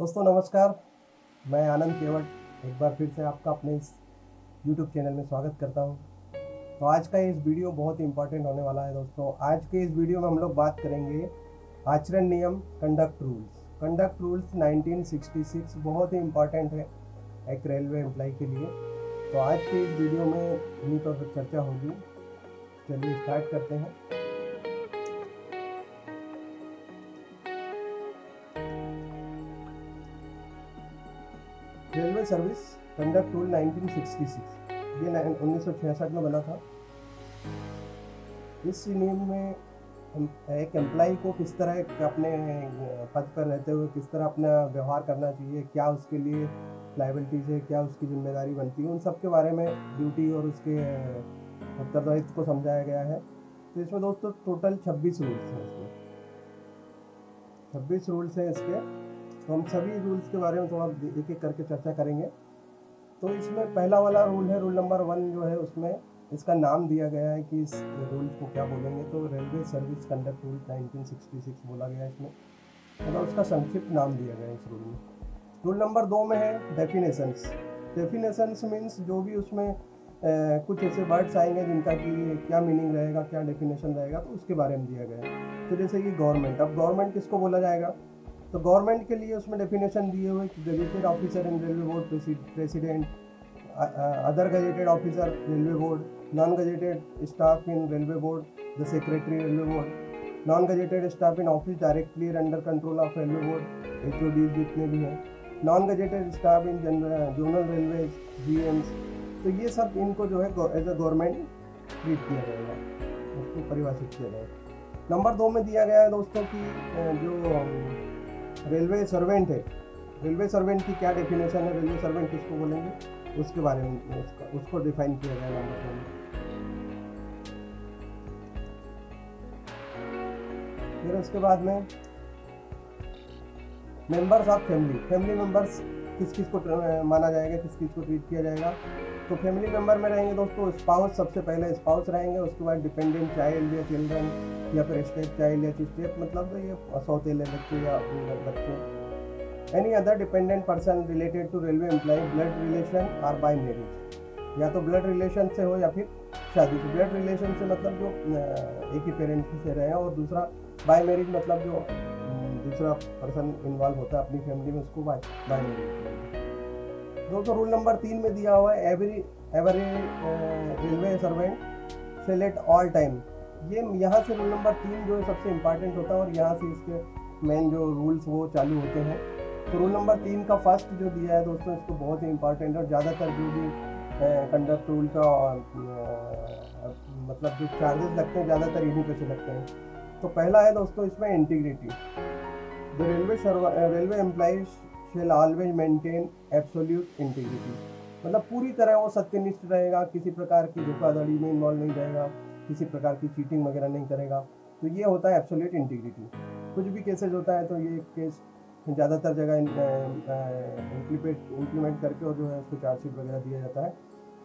दोस्तों नमस्कार, मैं आनंद केवट एक बार फिर से आपका अपने इस YouTube चैनल में स्वागत करता हूं। तो आज का इस वीडियो बहुत ही इम्पोर्टेंट होने वाला है दोस्तों। आज के इस वीडियो में हम लोग बात करेंगे आचरण नियम कंडक्ट रूल्स। कंडक्ट रूल्स 1966 बहुत ही इम्पोर्टेंट है एक रेलवे एम्प्लॉय के लिए। तो आज के इस वीडियो में इन्हीं पर चर्चा होगी। चलिए स्टार्ट करते हैं। रेलवे सर्विस कंडक्ट रूल 1966 ये 1966 में बना था। इस नियम में एक एम्प्लॉय को किस तरह अपने पद पर रहते हुए किस तरह अपना व्यवहार करना चाहिए, क्या उसके लिए लायबिलिटीज है, क्या उसकी जिम्मेदारी बनती है, उन सब के बारे में ड्यूटी और उसके उत्तरदायित्व को समझाया गया है। तो इसमें दोस्तों टोटल 26 रूल्स हैं। इसमें 26 रूल्स हैं इसके। तो हम सभी रूल्स के बारे में थोड़ा एक एक करके चर्चा करेंगे। तो इसमें पहला वाला रूल है, रूल नंबर 1 जो है, उसमें इसका नाम दिया गया है कि इस रूल को क्या बोलेंगे। तो रेलवे सर्विस कंडक्ट रूल 1966 बोला गया है इसमें, मतलब उसका संक्षिप्त नाम दिया गया है इस रूल में। रूल नंबर 2 में है डेफिनेशंस। डेफिनेशंस मीन्स जो भी उसमें कुछ ऐसे वर्ड्स आएंगे जिनका कि क्या मीनिंग रहेगा, क्या डेफिनेशन रहेगा, तो उसके बारे में दिया गया है। तो जैसे कि गवर्नमेंट, अब गवर्नमेंट किसको बोला जाएगा, तो गवर्नमेंट के लिए उसमें डेफिनेशन दिए हुए कि gazetted officer in railway board president, other gazetted officer railway board, non gazetted staff in railway board the secretary railway board, non gazetted staff in office directly under control of railway board HOD जितने भी हैं, non gazetted staff इन zonal railway GMs। तो ये सब इनको जो है as a government treat किया जाएगा, उसको परिभाषित किया जाएगा। नंबर 2 में दिया गया है दोस्तों कि जो रेलवे सर्वेंट है, रेलवे सर्वेंट की क्या डेफिनेशन है, रेलवे सर्वेंट किसको बोलेंगे, उसके बारे में उसको डिफाइन किया गया नंबर 2 में। फिर उसके बाद में members of family, family members किस किस को माना जाएगा, किस किस को ट्रीट किया जाएगा। तो फैमिली मेंबर में रहेंगे दोस्तों स्पाउस, सबसे पहले स्पाउस रहेंगे, उसके बाद डिपेंडेंट चाइल्ड या चिल्ड्रन, या फिर स्टेप चाइल्ड या स्टेप मतलब ये सौतेले बच्चे या बच्चे। Any other dependent person related to railway employ, blood relation और बाय मैरिज, या तो ब्लड रिलेशन से हो या फिर शादी से। ब्लड रिलेशन से मतलब जो एक ही पेरेंट से रहे हैं, और दूसरा बाय मैरिज मतलब जो दूसरा पर्सन इन्वॉल्व होता है अपनी फैमिली में, उसको बाय मैरिज। दोस्तों रूल नंबर 3 में दिया हुआ है every railway servant shall at all time. ये यहाँ से रूल नंबर 3 जो है सबसे इम्पॉर्टेंट होता है, और यहाँ से इसके मेन जो रूल्स वो चालू होते हैं। तो रूल नंबर 3 का फर्स्ट जो दिया है दोस्तों, इसको बहुत ही इम्पॉर्टेंट है, और ज़्यादातर जो भी कंडक्ट रूल का मतलब जो चार्जेस लगते हैं ज़्यादातर इन्हीं पे से लगते हैं। तो पहला है दोस्तों इसमें integrity. The railway employ shall always maintain absolute integrity, मतलब पूरी तरह वो सत्यनिष्ठ रहेगा, किसी प्रकार की धोखाधड़ी में इन्वॉल्व नहीं रहेगा, किसी प्रकार की चीटिंग वगैरह नहीं करेगा। तो ये होता है एब्सोल्यूट इंटीग्रिटी। कुछ भी केसेज होता है तो ये केस ज़्यादातर जगह इम्प्लीमेंट करके और जो है उसको चार्जशीट वगैरह दिया जाता है।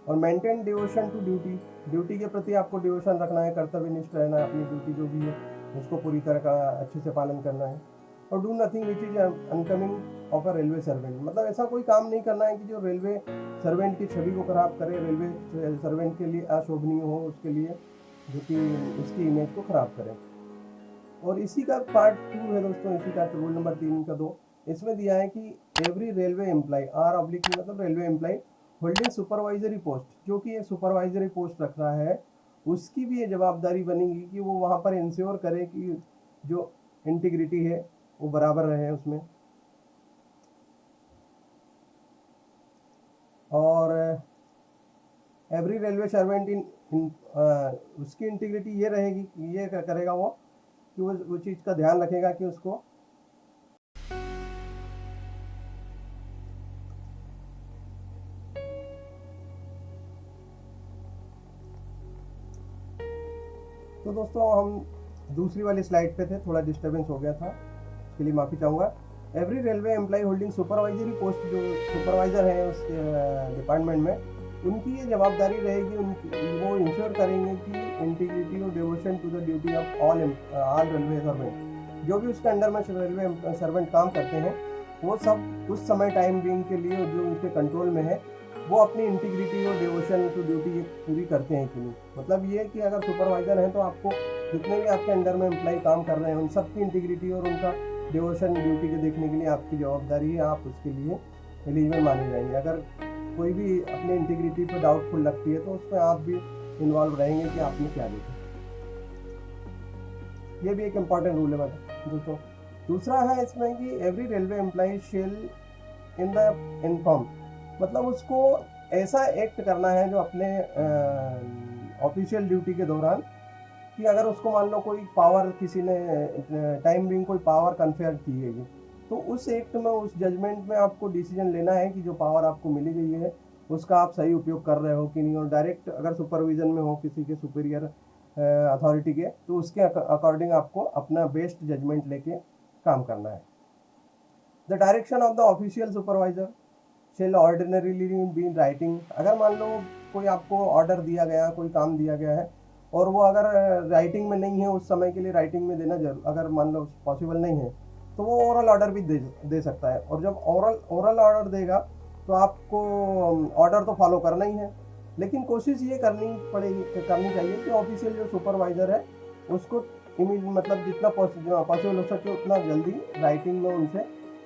और maintain devotion to duty, duty के प्रति आपको डिवोशन रखना है, कर्तव्यनिष्ठ रहना है, अपनी ड्यूटी जो भी है उसको पूरी तरह का अच्छे से पालन करना है। और do nothing which is incoming of a railway servant, मतलब ऐसा कोई काम नहीं करना है कि जो रेलवे सर्वेंट की छवि को खराब करे, रेलवे सर्वेंट के लिए अशोभनीय हो, उसके लिए जो कि उसकी इमेज को खराब करे। और इसी का पार्ट 2 है दोस्तों, इसी का रूल नंबर 3 का 2, इसमें दिया है कि एवरी रेलवे एम्प्लॉय R/ मतलब railway employ holding supervisory post, जो कि ये सुपरवाइजरी पोस्ट रख रहा है, उसकी भी ये जवाबदारी बनेगी कि वो वहाँ पर इंश्योर करे कि जो इंटीग्रिटी है वो बराबर रहे उसमें। और एवरी रेलवे सर्वेंट इन उसकी इंटीग्रिटी ये रहेगी, ये करेगा वो कि वो चीज़ का ध्यान रखेगा कि उसको तो दोस्तों हम दूसरी वाली स्लाइड पे थे, थोड़ा डिस्टर्बेंस हो गया था, इसके लिए माफ़ी चाहूँगा। Every railway employ holding supervisory post, जो सुपरवाइज़र है उस डिपार्टमेंट में, उनकी ये जवाबदारी रहेगी, वो इंश्योर करेंगे कि इंटीग्रिटी और devotion to the duty of all railway servant, जो भी उसके अंडर में रेलवे सर्वेंट काम करते हैं, वो सब उस समय टाइम बीइंग के लिए जो उनके कंट्रोल में है वो अपनी इंटीग्रिटी और डिवोशन टू ड्यूटी पूरी करते हैं कि नहीं। मतलब ये कि अगर सुपरवाइजर हैं तो आपको जितने भी आपके अंडर में एम्प्लॉय काम कर रहे हैं उन सब की इंटीग्रिटी और उनका डिवोशन ड्यूटी के देखने के लिए आपकी जवाबदारी है, आप उसके लिए एलिजिबल माने जाएंगे। अगर कोई भी अपनी इंटीग्रिटी पर डाउटफुल लगती है तो उसमें आप भी इन्वॉल्व रहेंगे कि आपने क्या देखा। ये भी एक इम्पॉर्टेंट रूल है दोस्तों। दूसरा है इसमें कि every railway employ shall in the inform, मतलब उसको ऐसा एक्ट करना है जो अपने ऑफिशियल ड्यूटी के दौरान, कि अगर उसको मान लो कोई पावर किसी ने टाइम बिंग कोई पावर कन्फेयर की गई है तो उस एक्ट में उस जजमेंट में आपको डिसीजन लेना है कि जो पावर आपको मिली गई है उसका आप सही उपयोग कर रहे हो कि नहीं। और डायरेक्ट अगर सुपरविजन में हो किसी के सुपीरियर अथॉरिटी के तो उसके अकॉर्डिंग आपको अपना बेस्ट जजमेंट लेके काम करना है। The direction of the official supervisor shall ordinarily be in writing, अगर मान लो कोई आपको ऑर्डर दिया गया, कोई काम दिया गया है और वो अगर राइटिंग में नहीं है उस समय के लिए राइटिंग में देना जरूर, अगर मान लो पॉसिबल नहीं है तो वो ओरल ऑर्डर भी दे सकता है। और जब ओरल ऑर्डर देगा तो आपको ऑर्डर तो फॉलो करना ही है, लेकिन कोशिश ये करनी चाहिए कि ऑफिशियल जो सुपरवाइजर है उसको मतलब जितना पॉसिबल हो सके उतना जल्दी राइटिंग में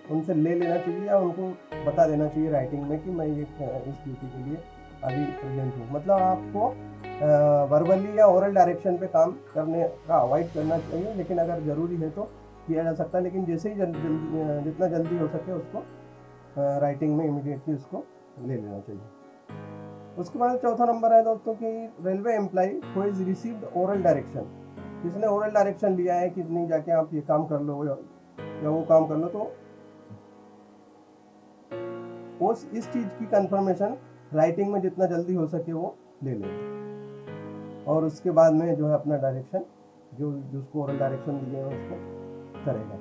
उनसे ले लेना चाहिए या उनको बता देना चाहिए राइटिंग में कि मैं ये इस ड्यूटी के लिए अभी प्रेजेंट हूँ। मतलब आपको वर्बली या ओरल डायरेक्शन पे काम करने का अवॉइड करना चाहिए, लेकिन अगर ज़रूरी है तो किया जा सकता है, लेकिन जैसे ही जितना जल्दी हो सके उसको राइटिंग में इमीडिएटली उसको ले लेना चाहिए। उसके बाद चौथा नंबर है दोस्तों कि railway employee who is received oral direction, जिसने ओरल डायरेक्शन लिया है कि नहीं जाके आप ये काम कर लो या वो काम कर लो, तो इस चीज़ की कंफर्मेशन राइटिंग में जितना जल्दी हो सके वो ले ले और उसके बाद में जो है अपना डायरेक्शन जिसको ओरल डायरेक्शन दिए हैं उसको करेगा।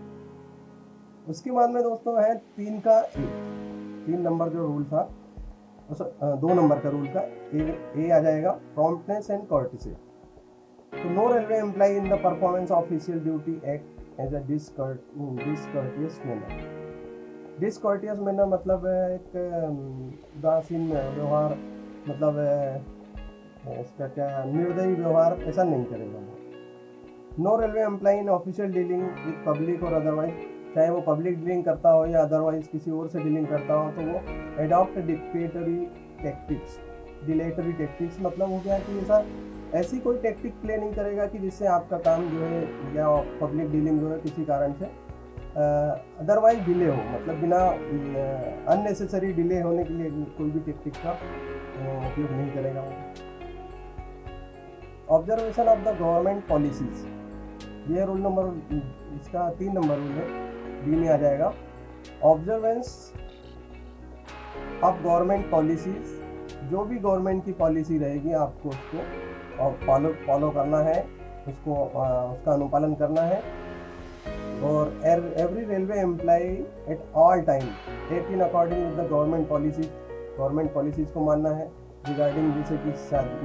उसके बाद में दोस्तों है 3 नंबर जो रूल था, 2 नंबर का रूल का ए आ जाएगा, प्रॉम्प्टनेस एंड कर्टिसी। तो no railway employ in the performance of official duty act as a discourteous manner. Discourteous manner मतलब एक उदासीन व्यवहार, मतलब इसका क्या निर्दयी व्यवहार ऐसा नहीं करेगा। No railway employ in official dealing with public और अदरवाइज, चाहे वो पब्लिक डीलिंग करता हो या अदरवाइज किसी और से डीलिंग करता हो, तो वो एडॉप्ट डिलेटरी टैक्टिक्स मतलब हो गया कि ऐसी कोई टैक्टिक प्ले नहीं करेगा कि जिससे आपका काम जो है या पब्लिक डीलिंग जो है किसी कारण से अदरवाइज डिले हो, मतलब बिना अननेसेसरी डिले होने के लिए कोई भी टेक्निक का उपयोग नहीं करेगा। Observation of the government policies, ये रूल नंबर, इसका 3 नंबर रूल है, बी में आ जाएगा। ऑब्जर्वेंस ऑफ गवर्नमेंट पॉलिसीज, जो भी गवर्नमेंट की पॉलिसी रहेगी आपको उसको फॉलो करना है, उसका अनुपालन करना है। और every railway employee at all time act in according with the government policies को मानना है रिगार्डिंग, जैसे कि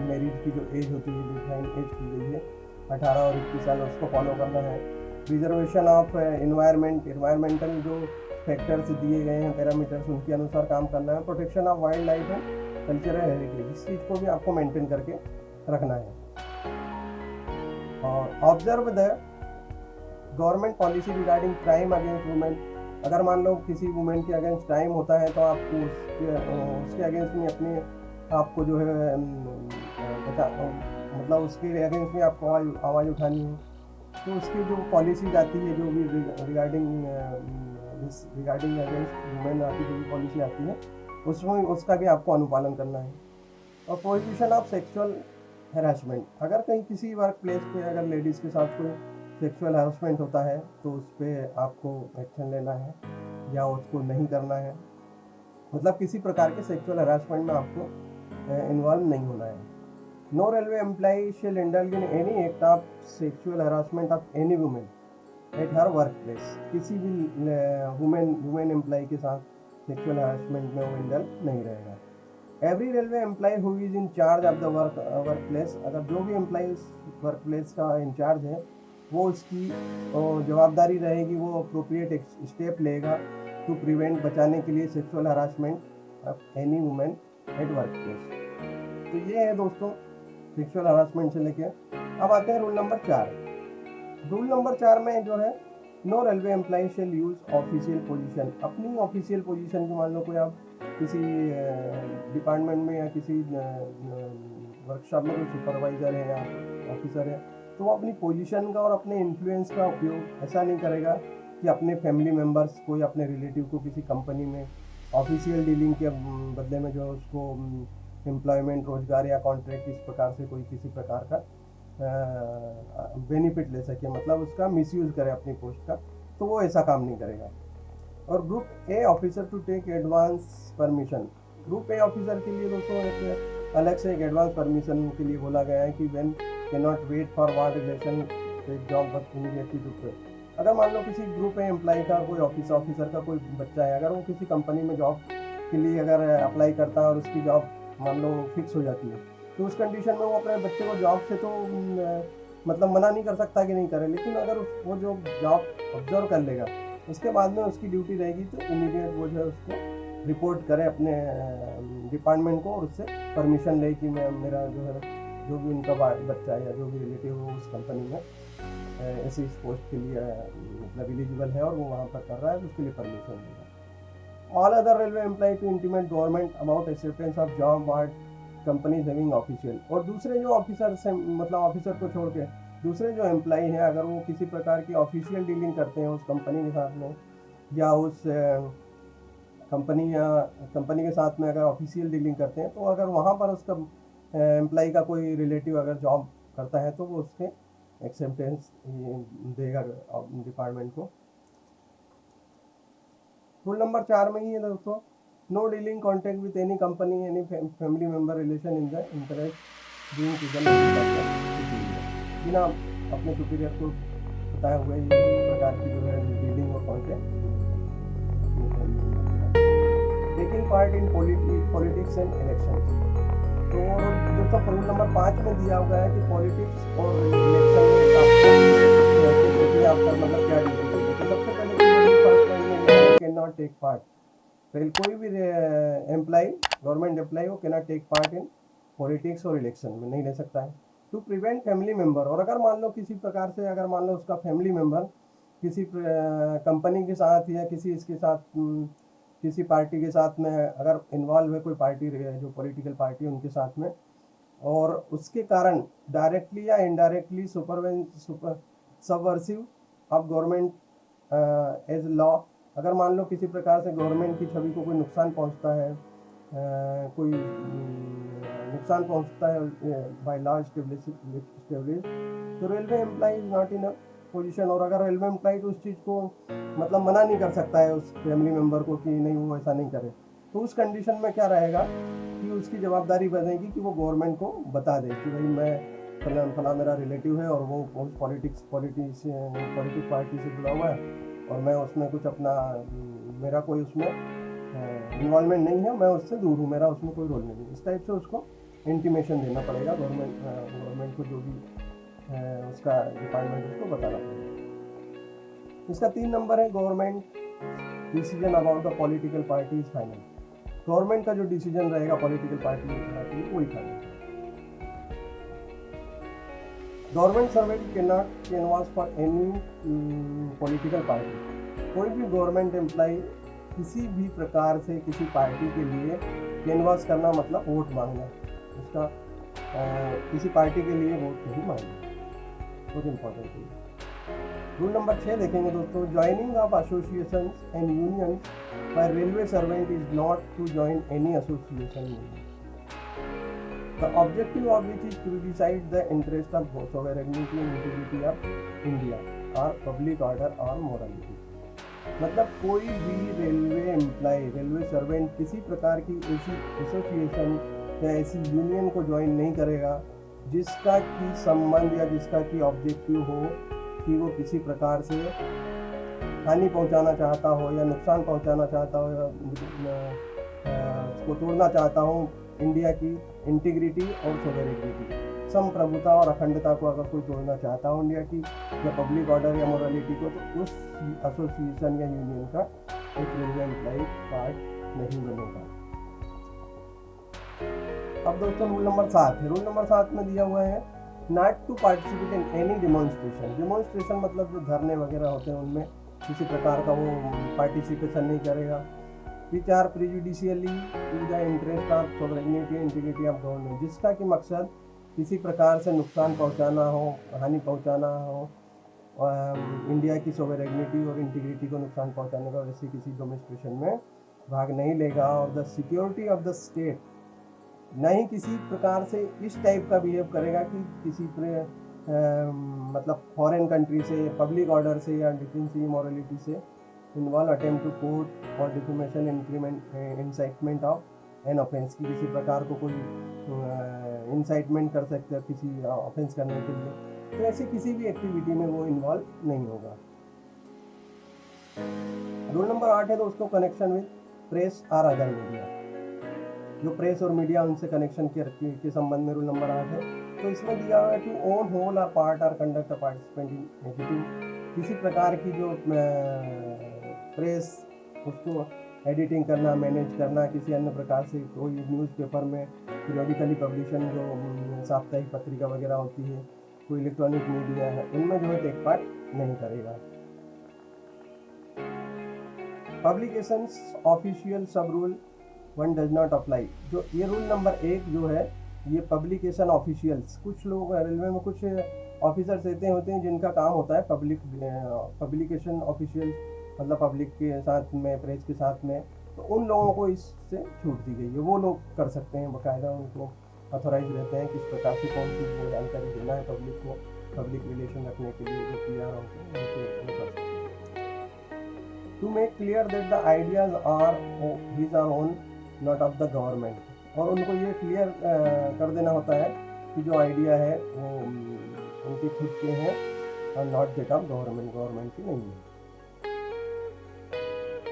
मैरिज की जो एज होती है, डिफाइन एज की गई है 18 और 21 साल, उसको फॉलो करना है। प्रिजर्वेशन ऑफ इन्वायरमेंटल जो फैक्टर्स दिए गए हैं, पैरामीटर्स, उनके अनुसार काम करना है। Protection of wild life and cultural heritage, इस चीज़ को भी आपको मेंटेन करके रखना है। और observe the government policy regarding crime against women, अगर मान लो किसी वुमेन के अगेंस्ट क्राइम होता है तो आपको उसके अगेंस्ट में अपने आपको जो है मतलब उसके अगेंस्ट में आपको आवाज़ उठानी है। तो उसकी जो पॉलिसी आती है, जो भी रिगार्डिंग अगेंस्ट वुमेन आती जो भी पॉलिसी आती है, उसमें उसका भी आपको अनुपालन करना है। और प्रोहिबिशन ऑफ सेक्सुअल हैरेसमेंट, अगर कहीं किसी वर्क प्लेस पे अगर लेडीज़ के साथ कोई सेक्सुअल हैरेसमेंट होता है तो उस पर आपको एक्शन लेना है या उसको नहीं करना है, मतलब किसी प्रकार के सेक्सुअल हैरेसमेंट में आपको इन्वॉल्व नहीं होना है। No railway employ shall indulge in any act of sexual harassment of any women at her work place, किसी भी वुमेन एम्प्लॉय के साथ सेक्सुअल हैरेसमेंट में वो इंडल्ज नहीं रहेगा। Every railway employee who is in charge of the work place, अगर जो भी एम्प्लॉय वर्क प्लेस का इंचार्ज है वो उसकी जवाबदारी रहेगी, वो अप्रोप्रिएट स्टेप लेगा टू प्रिवेंट, बचाने के लिए sexual harassment of any women at work place. तो ये है दोस्तों सेक्सुअल हरासमेंट से लेके। अब आते हैं रूल नंबर 4। रूल नंबर 4 में जो है, no railway employ shall use official position. अपनी ऑफिशियल पोजीशन को, मान लो कोई आप किसी डिपार्टमेंट में या किसी वर्कशॉप में कोई सुपरवाइजर है या ऑफिसर है, तो वो अपनी पोजीशन का और अपने इन्फ्लुएंस का उपयोग ऐसा नहीं करेगा कि अपने फैमिली मेम्बर्स को या अपने रिलेटिव को किसी कंपनी में ऑफिशियल डीलिंग के बदले में जो उसको एम्प्लॉयमेंट, रोजगार या कॉन्ट्रैक्ट इस प्रकार से कोई किसी प्रकार का बेनिफिट ले सके, मतलब उसका मिसयूज करे अपनी पोस्ट का, तो वो ऐसा काम नहीं करेगा। और group A officer to take advance permission. Group A officer के लिए दोस्तों एक अलग से एक एडवांस परमिशन के लिए बोला गया है कि when can not wait for ward relation take job work immediately to pay. अगर मान लो किसी ग्रुप ए एम्प्लॉय का कोई ऑफिसर का कोई बच्चा है, अगर वो किसी कंपनी में जॉब के लिए अगर अप्लाई करता है और उसकी जॉब मान लो फिक्स हो जाती है, तो उस कंडीशन में वो अपने बच्चे को जॉब से तो मतलब मना नहीं कर सकता कि नहीं करे, लेकिन अगर वो जो जॉब ऑब्जर्व कर लेगा उसके बाद में उसकी ड्यूटी रहेगी तो इमीडिएट वो जो है उसको रिपोर्ट करे अपने डिपार्टमेंट को और उससे परमिशन ले कि मैं मेरा जो है जो भी उनका बच्चा है या जो भी रिलेटिव हो उस कंपनी में ऐसी इस पोस्ट के लिए मतलब एलिजिबल है और वो वहाँ पर कर रहा है, तो उसके लिए परमिशन देगा। All other railway employee to intimate government about acceptance of job ward companies having official. और दूसरे जो ऑफिसर से मतलब ऑफिसर को छोड़ के दूसरे जो एम्प्लॉय हैं, अगर वो किसी प्रकार की ऑफिशियल डीलिंग करते हैं उस कंपनी के साथ में या उस कंपनी के साथ में अगर ऑफिशियल डीलिंग करते हैं, तो अगर वहाँ पर उसका एम्प्लॉय का कोई रिलेटिव अगर जॉब करता है तो वो उसके एक्सेप्टेंस देगा डिपार्टमेंट को। रूल नंबर 4 में ही है दोस्तों, no dealing contact with any company any family member relation in the interest being बिना अपने सुपीरियर को बताए हुए ये प्रकार की जो है डीलिंग और contact. Taking part in politics and election. तो दोस्तों रूल नंबर 5 में दिया हुआ है कि पॉलिटिक्स और इलेक्शन में आपका मतलब क्या ड्यूटी है। तो सबसे पहले फर्स्ट पॉइंट में कैन नॉट टेक पार्ट। फिर कोई भी एम्प्लॉय गवर्नमेंट एम्प्लॉय वो can not take part in politics और इलेक्शन में नहीं ले सकता है। टू प्रिवेंट फैमिली मेंबर, और अगर मान लो किसी प्रकार से अगर मान लो उसका फैमिली मेंबर किसी कंपनी के साथ या किसी इसके साथ किसी पार्टी के साथ में अगर इन्वॉल्व है, कोई पार्टी जो पॉलिटिकल पार्टी उनके साथ में, और उसके कारण डायरेक्टली या indirectly subversive of government as law. अगर मान लो किसी प्रकार से गवर्नमेंट की छवि को कोई नुकसान पहुंचता है, कोई नुकसान पहुंचता है बाय लॉ एस्टेब्लिश, तो railway employee is not in a position. और अगर रेलवे एम्प्लॉय तो उस चीज़ को मतलब मना नहीं कर सकता है उस फैमिली मेंबर को कि नहीं वो ऐसा नहीं करे, तो उस कंडीशन में क्या रहेगा कि उसकी जवाबदारी बनेगी कि वो गवर्नमेंट को बता दे कि भाई मैं फला मेरा रिलेटिव है और वो पॉलिटिक पार्टी से जुड़ा हुआ है और मैं उसमें कुछ अपना मेरा कोई उसमें इन्वॉल्वमेंट नहीं है, मैं उससे दूर हूँ, मेरा उसमें कोई रोल नहीं है। इस टाइप से उसको इंटीमेशन देना पड़ेगा गवर्नमेंट को, जो भी उसका डिपार्टमेंट उसको बताना पड़ेगा। इसका 3 नंबर है, government decision about the political party is final. Government का जो डिसीजन रहेगा पॉलिटिकल पार्टी वही final. Government servant can not canvas for any political party. कोई भी गवर्नमेंट एम्प्लॉय किसी भी प्रकार से किसी पार्टी के लिए कैनवास करना मतलब वोट मांगना, इसका किसी पार्टी के लिए वोट नहीं मांगना, बहुत इंपॉर्टेंट है। रूल नंबर 6 देखेंगे दोस्तों, joining of associations and unions by railway servant is not to join any association. The objective of which is to decide the interest of sovereignty and integrity of India or public order or morality। मतलब कोई भी railway employ, railway servant किसी प्रकार की ऐसी association या ऐसी union को ज्वाइन नहीं करेगा जिसका कि संबंध या जिसका कि ऑब्जेक्टिव हो कि वो किसी प्रकार से हानि पहुंचाना चाहता हो या नुकसान पहुंचाना चाहता हो या उसको तोड़ना चाहता हो इंडिया की इंटीग्रिटी और सोवेरेनिटी, संप्रभुता और अखंडता को अगर कोई तोड़ना चाहता हो इंडिया की या पब्लिक ऑर्डर या मोरालिटी को, तो उस एसोसिएशन या यूनियन का एक रेलवे एम्प्लॉय पार्ट नहीं बनेगा। अब दोस्तों रूल नंबर 7 है। रूल नंबर 7 में दिया हुआ है not to participate in any demonstration. Demonstration मतलब जो धरने वगैरह होते हैं उनमें किसी प्रकार का वो पार्टिसिपेशन नहीं करेगा। Which are prejudicially to the interest of sovereignty and integrity of government, जिसका कि मकसद किसी प्रकार से नुकसान पहुंचाना हो, हानि पहुंचाना हो, इंडिया की सॉवरेनिटी और इंटीग्रिटी को नुकसान पहुंचाने का, वैसे किसी डेमोन्स्ट्रेशन में भाग नहीं लेगा। और the security of the state, नहीं किसी प्रकार से इस टाइप का बिहेव करेगा कि किसी मतलब फॉरेन कंट्री से, पब्लिक ऑर्डर से या डिफेंसिव मॉरलिटी से इन्वॉल्व अटेम्प्ट टू कोर्ट और defamation incitement of an offence, की किसी प्रकार को कोई इंसाइटमेंट कर सकते हैं किसी ऑफेंस करने के लिए, तो ऐसी किसी भी एक्टिविटी में वो इन्वॉल्व नहीं होगा। रूल नंबर 8 है दोस्तों कनेक्शन विद प्रेस और अदर मीडिया। जो प्रेस और मीडिया उनसे कनेक्शन के संबंध में रूल नंबर 8 है। तो इसमें दिया हुआ है टू ओन होल और पार्ट और conduct a participant in editing, किसी प्रकार की जो प्रेस उसको एडिटिंग करना, मैनेज करना, किसी अन्य प्रकार से कोई न्यूज़पेपर में पीरियडिकली पब्लिशन जो साप्ताहिक पत्रिका वगैरह होती है, कोई इलेक्ट्रॉनिक मीडिया है, उनमें जो है टेक पार्ट नहीं करेगा। पब्लिकेशंस ऑफिशियल सब रूल 1 डज नॉट अप्लाई। जो ये रूल नंबर 1 जो है ये पब्लिकेशन ऑफिशियल्स, कुछ लोग रेलवे में कुछ ऑफिसर्स ऐसे होते हैं जिनका काम होता है पब्लिकेशन ऑफिशियल, मतलब पब्लिक के साथ में, प्रेस के साथ में, तो उन लोगों को इससे छूट दी गई है। वो लोग कर सकते हैं, बाकायदा उनको ऑथोराइज रहते हैं किस प्रकार से कौन सी जानकारी देना है पब्लिक को, पब्लिक रिलेशन रखने के लिए जो PR होते हैं उनको कर सकते हैं। To make clear that the ideas are his are own not of the government, और उनको ये क्लियर कर देना होता है कि जो आइडिया है वो उनके खुद के हैं और not that of government, government की नहीं है।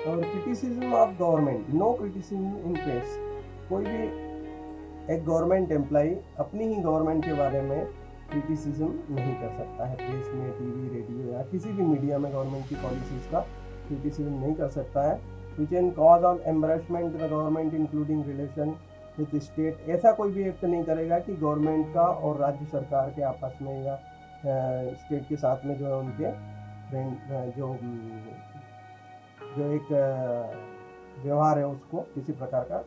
और criticism of government, no criticism in press. कोई भी एक गवर्नमेंट एम्प्लॉई अपनी ही गवर्नमेंट के बारे में क्रिटिसिज्म नहीं कर सकता है, प्रेस में, TV, रेडियो या किसी भी मीडिया में गवर्नमेंट की पॉलिसीज़ का क्रिटिसिज्म नहीं कर सकता है। विच N cause of embarrassment the government including relation with state, ऐसा कोई भी एक्ट नहीं करेगा कि गवर्नमेंट का और राज्य सरकार के आपस में या स्टेट के साथ में जो है उनके जो एक व्यवहार है उसको किसी प्रकार का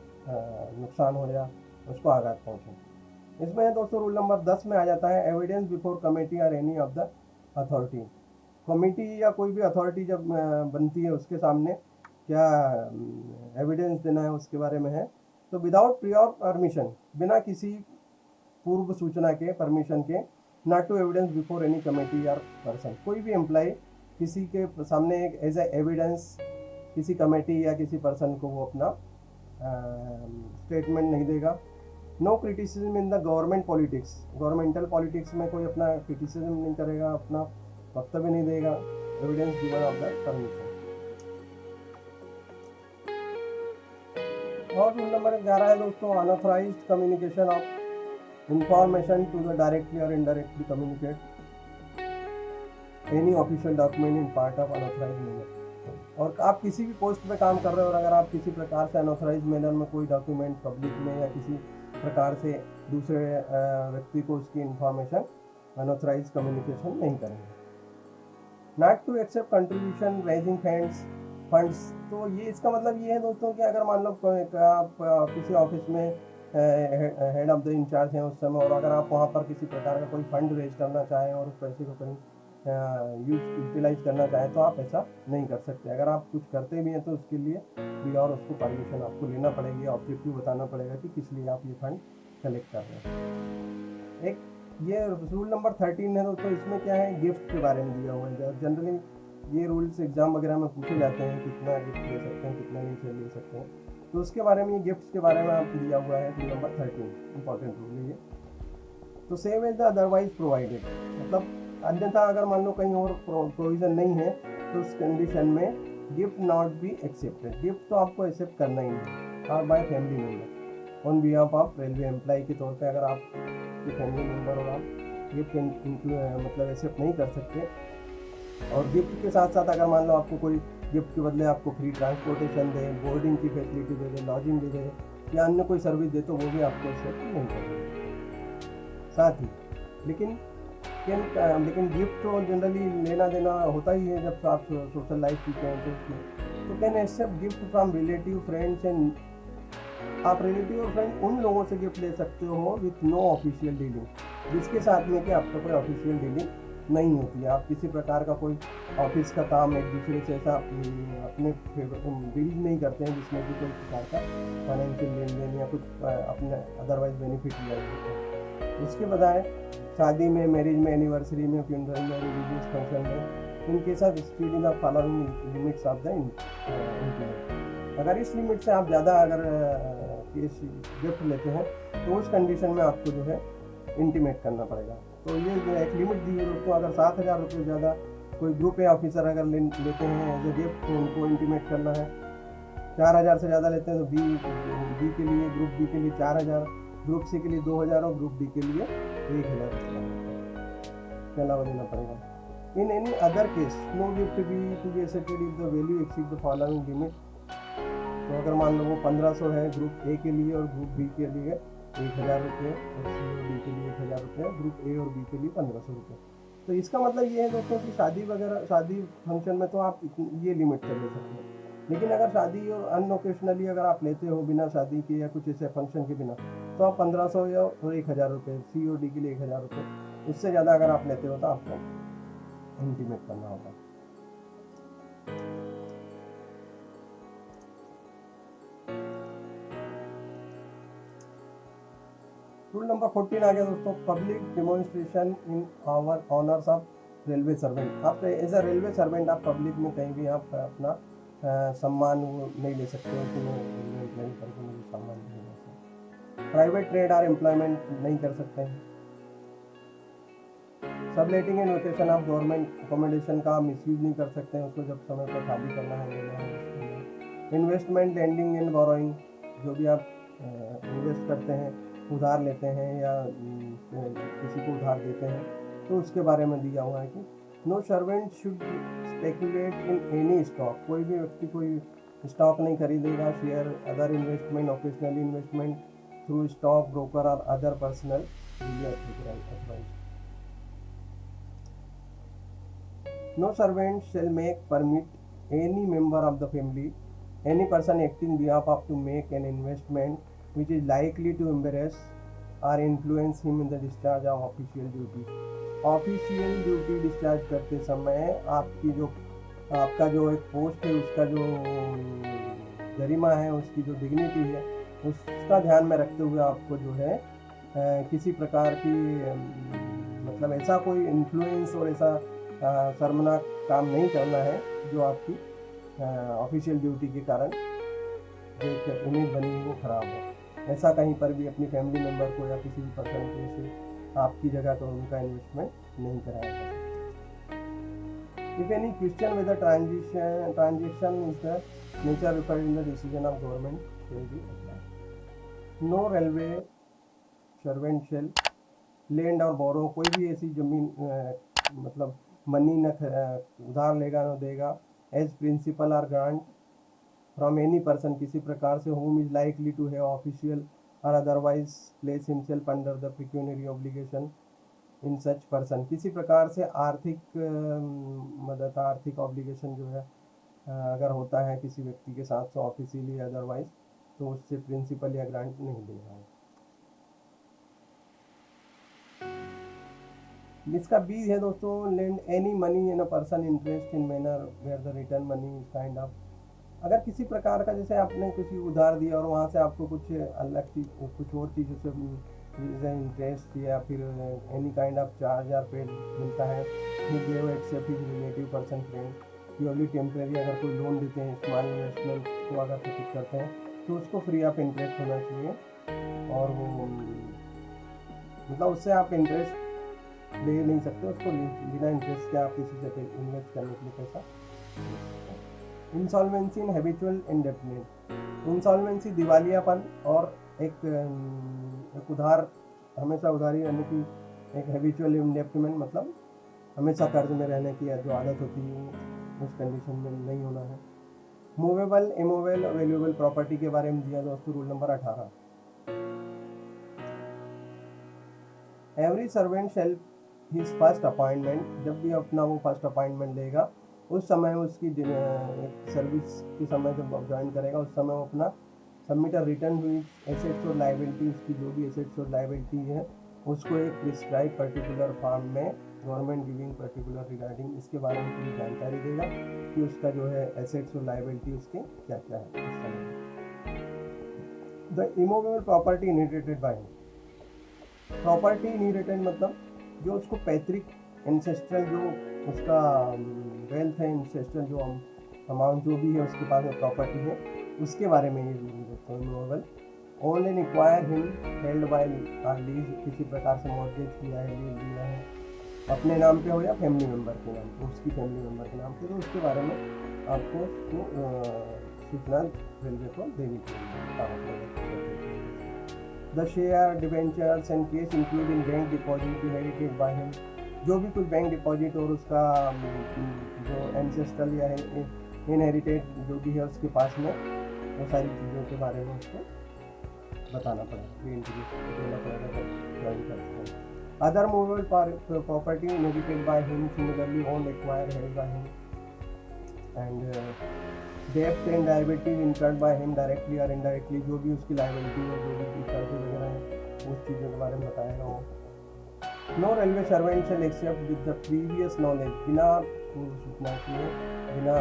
नुकसान हो या उसको आघात पहुँचे। इसमें है दोस्तों रूल नंबर 10 में आ जाता है एविडेंस बिफोर कमेटी और any of the authority. Committee या कोई भी अथॉरिटी जब बनती है उसके सामने क्या एविडेंस देना है उसके बारे में है। तो विदाउट प्रियर परमिशन, बिना किसी पूर्व सूचना के, परमिशन के, not to evidence before any committee और पर्सन, कोई भी एम्प्लॉय किसी के सामने एक एज ए एविडेंस किसी कमेटी या किसी पर्सन को वो अपना स्टेटमेंट नहीं देगा। No criticism in the government politics, governmental politics में कोई अपना क्रिटिसिज्म नहीं करेगा, अपना वक्तव्य नहीं देगा, evidence given of the permission. और रूल नंबर 11 है दोस्तों unauthorised communication of information to the directly और indirectly communicate any official document in part of unauthorised manner. और आप किसी भी पोस्ट पे काम कर रहे हो और अगर आप किसी प्रकार से अनऑथराइज्ड मैनर में कोई डॉक्यूमेंट पब्लिक में या किसी प्रकार से दूसरे व्यक्ति को उसकी इंफॉर्मेशन, अनऑथराइज कम्युनिकेशन नहीं करेंगे। Not to accept contribution raising funds, तो ये इसका मतलब ये है दोस्तों कि अगर मान लो आप किसी ऑफिस में हेड ऑफ द इंचार्ज हैं उस समय, और अगर आप वहाँ पर किसी प्रकार का कोई फंड रेज करना चाहें और उस पैसे को कहीं यूटिलाइज करना चाहें तो आप ऐसा नहीं कर सकते। अगर आप कुछ करते भी हैं तो उसके लिए भी और उसको परमिशन आपको लेना पड़ेगी, ऑब्जेक्टिव बताना पड़ेगा कि किस लिए आप ये फंड कलेक्ट कर रहे हैं। एक ये रूल नंबर 13 है दोस्तों, इसमें क्या है गिफ्ट के बारे में दिया हुआ है। जनरली ये रूल्स एग्जाम वगैरह में पूछे जाते हैं, कितना गिफ्ट ले सकते हैं, कितना नहीं ले सकते हैं, तो उसके बारे में, ये गिफ्ट्स के बारे में आप दिया हुआ है रूल नंबर 13, इंपॉर्टेंट रूल है ये। तो same as the otherwise provided, मतलब अन्यथा अगर मान लो कहीं और प्रोविज़न नहीं है तो उस कंडीशन में gift not be accepted, gift तो आपको एक्सेप्ट करना ही नहीं और by family member on behalf of railway employee के तौर पे अगर आप फैमिली मेम्बर और आप गिफ्ट मतलब एक्सेप्ट नहीं कर सकते। और गिफ्ट के साथ साथ अगर मान लो आपको कोई गिफ्ट के बदले आपको फ्री ट्रांसपोर्टेशन दे, बोर्डिंग की फैसिलिटी दे दे, लॉजिंग दे दे या अन्य कोई सर्विस दे, तो वो भी आपको एक्सेप्ट नहीं करेंगे। साथ ही लेकिन गिफ्ट तो जनरली लेना देना होता ही है जब आप सोशल लाइफ जीते हैं तो उसमें। तो can accept gift from relative, friends and, आप रिलेटिव और फ्रेंड उन लोगों से गिफ्ट ले सकते हो विथ नो ऑफिशियल डीलिंग, जिसके साथ में कि आपका कोई ऑफिशियल डीलिंग नहीं होती है। आप किसी प्रकार का कोई ऑफिस का काम एक दूसरे से ऐसा अपने डील नहीं करते हैं जिसमें कि कोई प्रकार का फाइनेंशियल लेन देन या कुछ अपने अदरवाइज बेनिफिट लिया जाता है। उसके बजाय शादी में, मैरिज में, एनिवर्सरी में, फ्यूनरल में, रिलीजियस फंक्शन में, in case of speed in the following limits of the implement, अगर इस लिमिट से आप ज़्यादा अगर गिफ्ट लेते हैं तो उस कंडीशन में आपको जो है इंटीमेट करना पड़ेगा। तो ये जो एक लिमिट दी है दोस्तों, अगर 7,000 रुपये ज़्यादा कोई ग्रुप ए ऑफिसर अगर लेते हैं एज ए गिफ्ट तो उनको इंटीमेट करना है। 4,000 से ज़्यादा लेते हैं तो बी के लिए, ग्रुप बी के लिए 4,000, ग्रुप सी के लिए 2,000 और ग्रुप डी के लिए 1,000 के अलावा देना पड़ेगा। In any other case no gift be to be accepted if the value exceed the following limit. तो अगर मान लो वो 1,500 है ग्रुप ए के लिए और ग्रुप बी के लिए 1,000 रुपये, और सी और डी के लिए 1,000 रुपये, ग्रुप ए और बी के लिए 1,500 रुपये। तो इसका मतलब ये है दोस्तों कि शादी वगैरह, शादी फंक्शन में तो आप ये लिमिट कर ले सकते हैं, लेकिन अगर शादी और अनओकेशनली अगर आप लेते हो बिना शादी के या कुछ ऐसे फंक्शन के बिना, तो आप 1,500 या 1,000 रुपये, सी और डी के लिए 1,000 रुपये, उससे ज़्यादा अगर आप लेते हो तो आपको इंटीमेट करना होगा। रूल नंबर 14 आ गया दोस्तों, public demonstration in our honours of railway servant. आप एज अ रेलवे सर्वेंट आप पब्लिक में कहीं भी आप अपना सम्मान वो नहीं ले सकते हो कि मैं रेलवे एम्प्लॉय करके मुझे सम्मान नहीं ले सकते। प्राइवेट ट्रेड और एम्प्लॉयमेंट नहीं कर सकते हैं। Subletting and vacation of government accommodation का मिसयूज नहीं कर सकते हैं, उसको जब समय पर खाली करना है लेना है। इन्वेस्टमेंट, लेंडिंग एंड बोरोइंग, जो भी आप इन्वेस्ट करते हैं, उधार लेते हैं या किसी को उधार देते हैं, तो उसके बारे में दिया हुआ है कि no servant should speculate in any stock, कोई भी व्यक्ति कोई स्टॉक नहीं खरीदेगा, share, other investment, occasional investment through stock broker और other personal advice. No servant shall make, permit any member of the family, any person acting behalf of to make an investment which is likely to embarrass or influence him in the discharge of official duty। Official duty discharge करते समय आपका जो एक post है, उसका जो गरिमा है, उसकी जो डिग्निटी है, उसका ध्यान में रखते हुए आपको जो है किसी प्रकार की मतलब ऐसा कोई इन्फ्लुएंस और ऐसा शर्मनाक काम नहीं करना है जो आपकी ऑफिशियल ड्यूटी के कारण जो एक इमेज बनी है वो खराब हो। ऐसा कहीं पर भी अपनी फैमिली मेम्बर को या किसी भी पर्सन को से आपकी जगह तो उनका इन्वेस्टमेंट नहीं कराया जा सकता। If any question with transaction is the nature referred in the decision of government shall be apply. No railway servant shall lend और बोरो, कोई भी ऐसी जमीन मतलब मनी न उधार लेगा न देगा एज प्रिंसिपल और ग्रांट फ्रॉम एनी पर्सन, किसी प्रकार से whom is likely to have official or otherwise place himself under the pecuniary obligation in such person। किसी प्रकार से आर्थिक मदद, आर्थिक ऑब्लिगेशन जो है अगर होता है किसी व्यक्ति के साथ, तो ऑफिशियली अदरवाइज तो उससे प्रिंसिपल या ग्रांट नहीं देना है। इसका बी है दोस्तों, lend any money in a person interest in manner where the return money is kind of, अगर किसी प्रकार का जैसे आपने किसी उधार दिया और वहाँ से आपको कुछ अलग चीज, कुछ और चीज़ों से जैसे इंटरेस्ट या फिर एनी काइंड ऑफ चार्ज या पेड मिलता है, except his relative person friend purely temporary, अगर कोई लोन देते हैं स्मॉल इन्वेस्टमेंट को अगर कुछ करते हैं तो उसको फ्री ऑफ इंटरेस्ट होना चाहिए, और वो मतलब उससे आप इंटरेस्ट ले नहीं सकते, उसको बिना इंटरेस्ट के आप किसी से इन्वेस्ट करने के लिए पैसा। इंसॉल्वेंसी इन हैबिचुअल इंडेप्टनेस, इंसॉल्वेंसी दिवालियापन और एक उधार, हमेशा उधारी रहने की, एक हैबिचुअल इंडेप्टमेंट मतलब हमेशा कर्ज में रहने की जो आदत होती है उस कंडीशन में नहीं होना है। मूवेबल, इमूवेबल, वैल्यूएबल प्रॉपर्टी के बारे में दिया दोस्तों rule number 18। Every servant shall his first appointment, जब भी अपना वो फर्स्ट अपॉइंटमेंट लेगा उस समय उसकी सर्विस के समय जब ज्वाइन करेगा उस समय वो अपना सबमिट रिटर्न हुई एसेट्स और लाइबिलिटी, उसकी जो भी एसेट्स और लाइबिलिटी है उसको एक प्रिस्क्राइब पर्टिकुलर फॉर्म में गवर्नमेंट गिविंग पर्टिकुलर रिगार्डिंग इसके बारे में पूरी जानकारी देगा कि उसका जो है एसेट्स और लाइबिलिटी उसके क्या क्या है उस समय। The immovable property inherited by him, property inherited मतलब जो उसको पैतृक एंसेस्ट्रल जो उसका वेल्थ है, एंसेस्ट्रल जो अमाउंट जो भी है उसके पास में प्रॉपर्टी है उसके बारे में ये रूल देते हैं immovable. Only require him held by lease, किसी प्रकार से मॉर्गेज किया है, लीज लिया है अपने नाम पे हो या फैमिली मेम्बर के नाम पे, उसकी फैमिली मेम्बर के नाम पे, तो उसके बारे में आपको सूचना रेलवे को देनी चाहिए। The share, debentures and case including bank deposit inherited by him, जो भी कुछ बैंक डिपॉजिट और उसका जो एंसेस्ट्रल या इनहेरिटेड जो भी है उसके पास में वो सारी चीज़ों के बारे में उसको बताना पड़ेगा, देना पड़ेगा ज्वाइन करते हैं। Other movable property inherited by him similarly own acquire held by him and डेब्ट and liabilities incurred by him directly और इनडायरेक्टली, जो भी उसकी लायबिलिटी है, जो भी चार्जेस वगैरह है उस चीज़ों के बारे में बताएगा वो। No railway servant shall except with the previous knowledge, बिना पूर्व सूचना के, बिना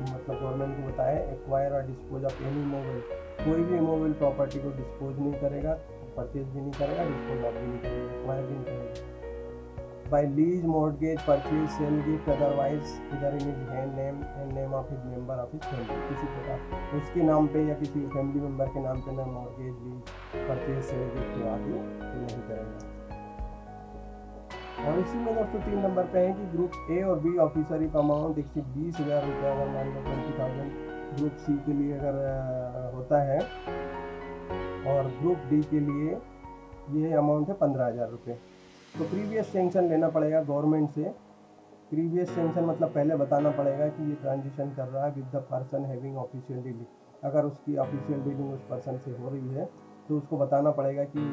मतलब गवर्नमेंट को बताए एक्वायर और डिस्पोज ऑफ एनी मूवेबल, कोई भी मूवेबल प्रॉपर्टी को डिस्पोज नहीं करेगा, परचेज भी नहीं करेगा, डिस्पोज ऑफ भी नहीं करेगा, एक्वायर भी नहीं करेगा। By lease, mortgage, purchase, sale, gift, otherwise इधर in his hand name and name of his member of his family, किसी प्रकार उसके नाम पे या किसी फैमिली मेंबर के नाम पे ना mortgage, lease, purchase, sale, gift आदि नहीं करेगा। और इसी में दोस्तों 3 नंबर पे है कि ग्रुप ए और बी ऑफिसर का अमाउंट 120,000 रुपये अगर मान लो 20,000 ग्रुप सी के लिए अगर होता है और ग्रुप डी के लिए ये अमाउंट है 15,000 रुपये, तो प्रीवियस सेंक्शन लेना पड़ेगा गवर्नमेंट से। प्रीवियस सेंक्शन मतलब पहले बताना पड़ेगा कि ये ट्रांजिशन कर रहा है with the person having official dealing, अगर उसकी ऑफिशियल डीलिंग उस पर्सन से हो रही है तो उसको बताना पड़ेगा कि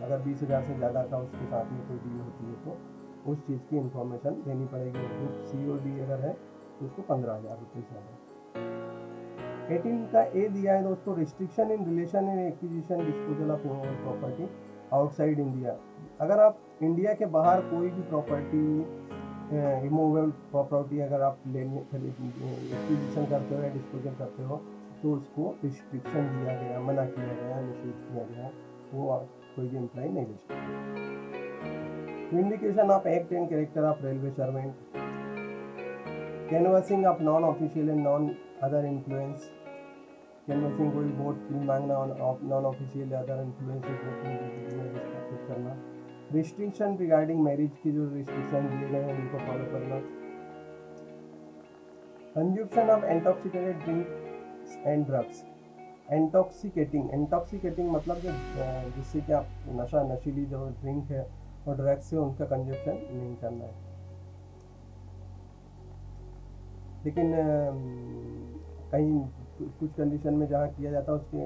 अगर 20,000 से ज़्यादा का उसके साथ में कोई डील होती है तो उस चीज़ की इंफॉर्मेशन देनी पड़ेगी। ग्रुप सी और डी अगर है तो उसको 15,000 रुपये से है। 18 का ए दिया है दोस्तों, restriction in relation in acquisition disposal of immovable property outside India, अगर आप इंडिया के बाहर कोई भी प्रॉपर्टी इमूवेबल प्रॉपर्टी अगर आप लेने एक्विजिशन करते हो या डिस्पोजल करते हो तो उसको रिस्ट्रिक्शन दिया गया, मना किया गया, निषेध किया गया, वो कोई भी एम्प्लॉय नहीं ले सकता। Vindication of act and character of railway servant, canvassing of non official and non other influence, canvassing कोई वोट मांगना नॉन ऑफिशियल अदर इन्फ्लुएंस करना, रिस्ट्रिक्शन रिगार्डिंग मैरिज की जो रिस्ट्रिक्शन दिए गए हैं उनको फॉलो करना, consumption of intoxicated drink and drugs, intoxicating मतलब जिससे कि आप नशीली जो ड्रिंक है और ड्रग्स है उनका कंजप्शन नहीं करना है। लेकिन कहीं कुछ कंडीशन में जहाँ किया जाता है उसके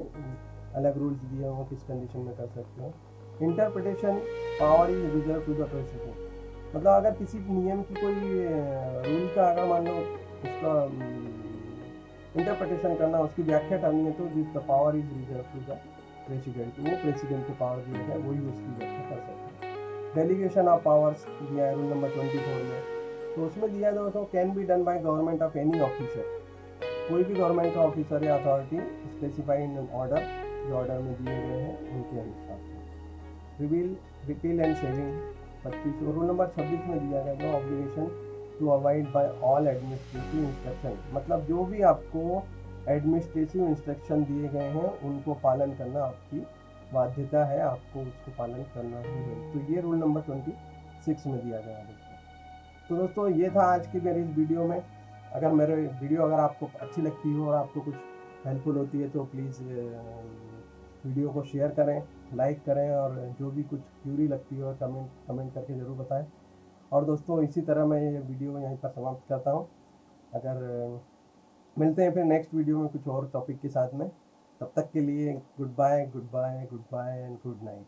अलग रूल्स दिए हुए किस कंडीशन में कर सकते हो। Interpretation power is reserve to the president, मतलब अगर किसी नियम की कोई रूल का अगर मान लो उसका इंटरप्रिटेशन करना, उसकी व्याख्या करनी है तो this the power is reserve to the president, वो प्रेसिडेंट को पावर दिया है, वही उसकी व्याख्या कर सकते हैं। डेलीगेशन ऑफ पावर्स दिया है रूल नंबर 24 में, तो उसमें दिया है दोस्तों can be done by government of any officer, कोई भी गवर्नमेंट का ऑफिसर या अथॉरिटी स्पेसिफाइड इन ऑर्डर, जो ऑर्डर में दिए गए हैं उनके अनुसार से। रिपील एंड सेविंग 25 और रूल नंबर 26 में दिया गया जो obligation to avoid by all administrative instruction, मतलब जो भी आपको एडमिनिस्ट्रेटिव इंस्ट्रक्शन दिए गए हैं उनको पालन करना आपकी बाध्यता है, आपको उसको पालन करना ही है। तो ये रूल नंबर 26 में दिया गया है। तो दोस्तों ये था आज की मेरी इस वीडियो में। अगर मेरे वीडियो अगर आपको अच्छी लगती हो और आपको कुछ हेल्पफुल होती है तो प्लीज़ वीडियो को शेयर करें, लाइक करें और जो भी कुछ क्यूरी लगती हो कमेंट करके ज़रूर बताएं। और दोस्तों इसी तरह मैं ये वीडियो यहीं पर समाप्त करता हूँ। अगर मिलते हैं फिर नेक्स्ट वीडियो में कुछ और टॉपिक के साथ में। तब तक के लिए goodbye, goodbye, goodbye and good night,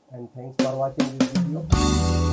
and thanks for watching this video.